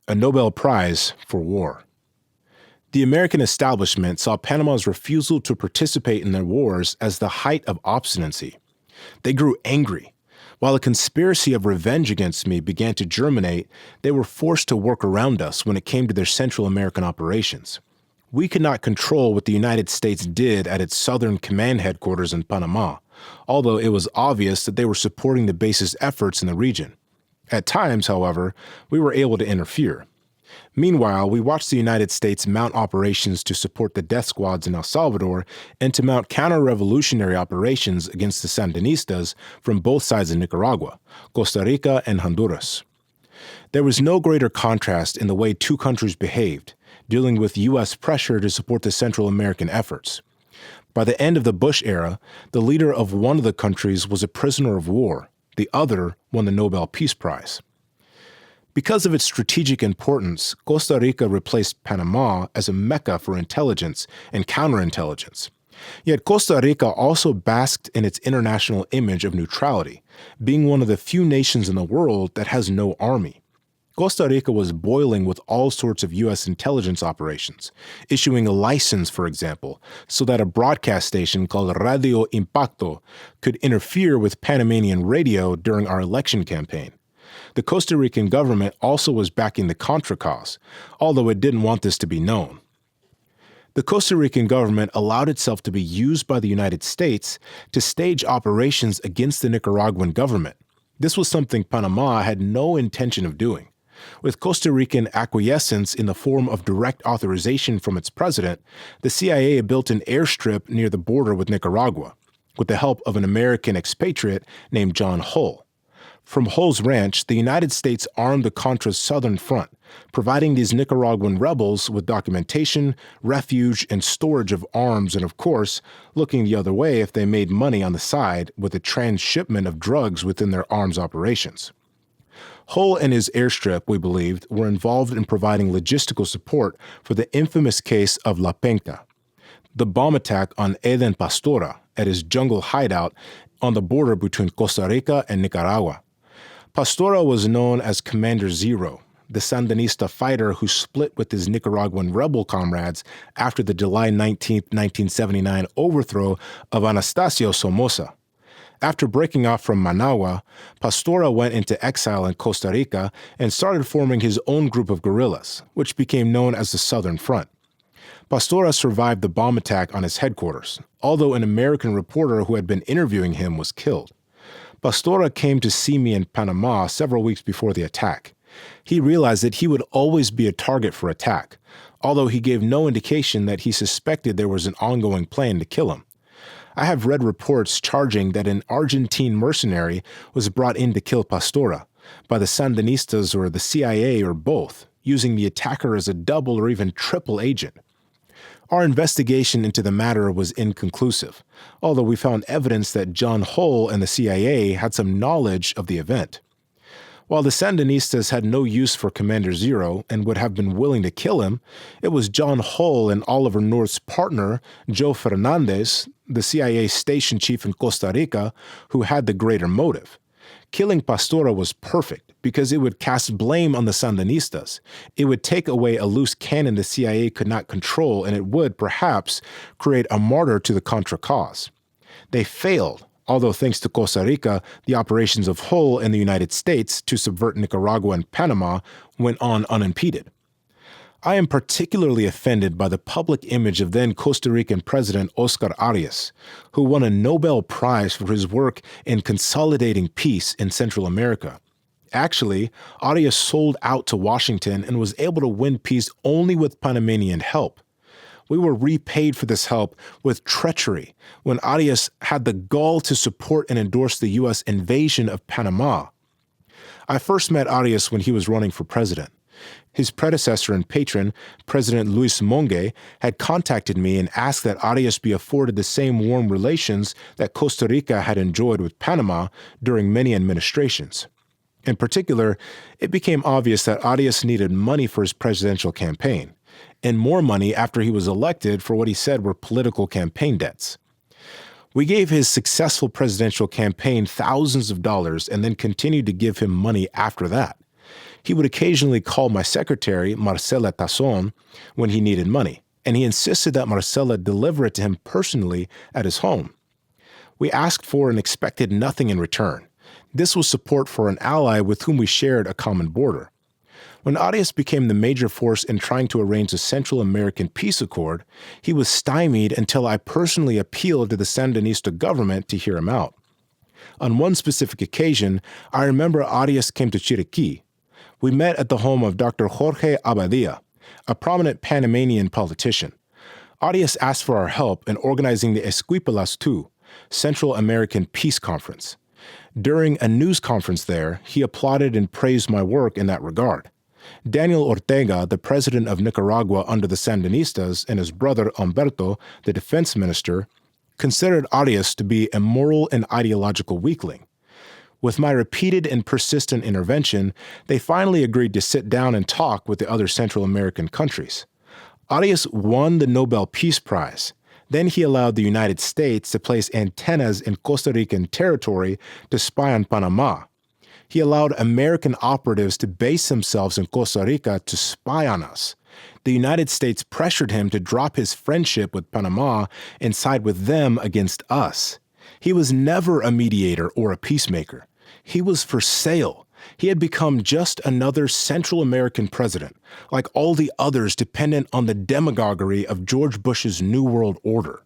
a Nobel Prize for war. The American establishment saw Panama's refusal to participate in their wars as the height of obstinacy. They grew angry. While a conspiracy of revenge against me began to germinate, they were forced to work around us when it came to their Central American operations. We could not control what the United States did at its Southern Command headquarters in Panama, although it was obvious that they were supporting the base's efforts in the region. At times, however, we were able to interfere. Meanwhile, we watched the United States mount operations to support the death squads in El Salvador and to mount counter-revolutionary operations against the Sandinistas from both sides of Nicaragua, Costa Rica, and Honduras. There was no greater contrast in the way two countries behaved, dealing with U.S. pressure to support the Central American efforts. By the end of the Bush era, the leader of one of the countries was a prisoner of war. The other won the Nobel Peace Prize. Because of its strategic importance, Costa Rica replaced Panama as a mecca for intelligence and counterintelligence. Yet Costa Rica also basked in its international image of neutrality, being one of the few nations in the world that has no army. Costa Rica was boiling with all sorts of U.S. intelligence operations, issuing a license, for example, so that a broadcast station called Radio Impacto could interfere with Panamanian radio during our election campaign. The Costa Rican government also was backing the Contra cause, although it didn't want this to be known. The Costa Rican government allowed itself to be used by the United States to stage operations against the Nicaraguan government. This was something Panama had no intention of doing. With Costa Rican acquiescence in the form of direct authorization from its president, the CIA built an airstrip near the border with Nicaragua, with the help of an American expatriate named John Hull. From Hull's ranch, the United States armed the Contra's southern front, providing these Nicaraguan rebels with documentation, refuge, and storage of arms, and of course, looking the other way if they made money on the side with the transshipment of drugs within their arms operations. Hull and his airstrip, we believed, were involved in providing logistical support for the infamous case of La Penca, the bomb attack on Eden Pastora at his jungle hideout on the border between Costa Rica and Nicaragua. Pastora was known as Commander Zero, the Sandinista fighter who split with his Nicaraguan rebel comrades after the July 19, 1979 overthrow of Anastasio Somoza. After breaking off from Managua, Pastora went into exile in Costa Rica and started forming his own group of guerrillas, which became known as the Southern Front. Pastora survived the bomb attack on his headquarters, although an American reporter who had been interviewing him was killed. Pastora came to see me in Panama several weeks before the attack. He realized that he would always be a target for attack, although he gave no indication that he suspected there was an ongoing plan to kill him. I have read reports charging that an Argentine mercenary was brought in to kill Pastora by the Sandinistas or the CIA or both, using the attacker as a double or even triple agent. Our investigation into the matter was inconclusive, although we found evidence that John Hull and the CIA had some knowledge of the event. While the Sandinistas had no use for Commander Zero and would have been willing to kill him, it was John Hull and Oliver North's partner, Joe Fernandez, the CIA station chief in Costa Rica, who had the greater motive. Killing Pastora was perfect because it would cast blame on the Sandinistas. It would take away a loose cannon the CIA could not control, and it would, perhaps, create a martyr to the Contra cause. They failed, although thanks to Costa Rica, the operations of Hull and the United States to subvert Nicaragua and Panama went on unimpeded. I am particularly offended by the public image of then Costa Rican President Óscar Arias, who won a Nobel Prize for his work in consolidating peace in Central America. Actually, Arias sold out to Washington and was able to win peace only with Panamanian help. We were repaid for this help with treachery when Arias had the gall to support and endorse the U.S. invasion of Panama. I first met Arias when he was running for president. His predecessor and patron, President Luis Monge, had contacted me and asked that Arias be afforded the same warm relations that Costa Rica had enjoyed with Panama during many administrations. In particular, it became obvious that Arias needed money for his presidential campaign, and more money after he was elected for what he said were political campaign debts. We gave his successful presidential campaign thousands of dollars and then continued to give him money after that. He would occasionally call my secretary, Marcela Tasson, when he needed money, and he insisted that Marcela deliver it to him personally at his home. We asked for and expected nothing in return. This was support for an ally with whom we shared a common border. When Arias became the major force in trying to arrange a Central American peace accord, he was stymied until I personally appealed to the Sandinista government to hear him out. On one specific occasion, I remember Arias came to Chiriquí. We met at the home of Dr. Jorge Abadia, a prominent Panamanian politician. Arias asked for our help in organizing the Esquipulas II, Central American Peace Conference. During a news conference there, he applauded and praised my work in that regard. Daniel Ortega, the president of Nicaragua under the Sandinistas, and his brother Humberto, the defense minister, considered Arias to be a moral and ideological weakling. With my repeated and persistent intervention, they finally agreed to sit down and talk with the other Central American countries. Arias won the Nobel Peace Prize. Then he allowed the United States to place antennas in Costa Rican territory to spy on Panama. He allowed American operatives to base themselves in Costa Rica to spy on us. The United States pressured him to drop his friendship with Panama and side with them against us. He was never a mediator or a peacemaker. He was for sale. He had become just another Central American president, like all the others dependent on the demagoguery of George Bush's New World Order.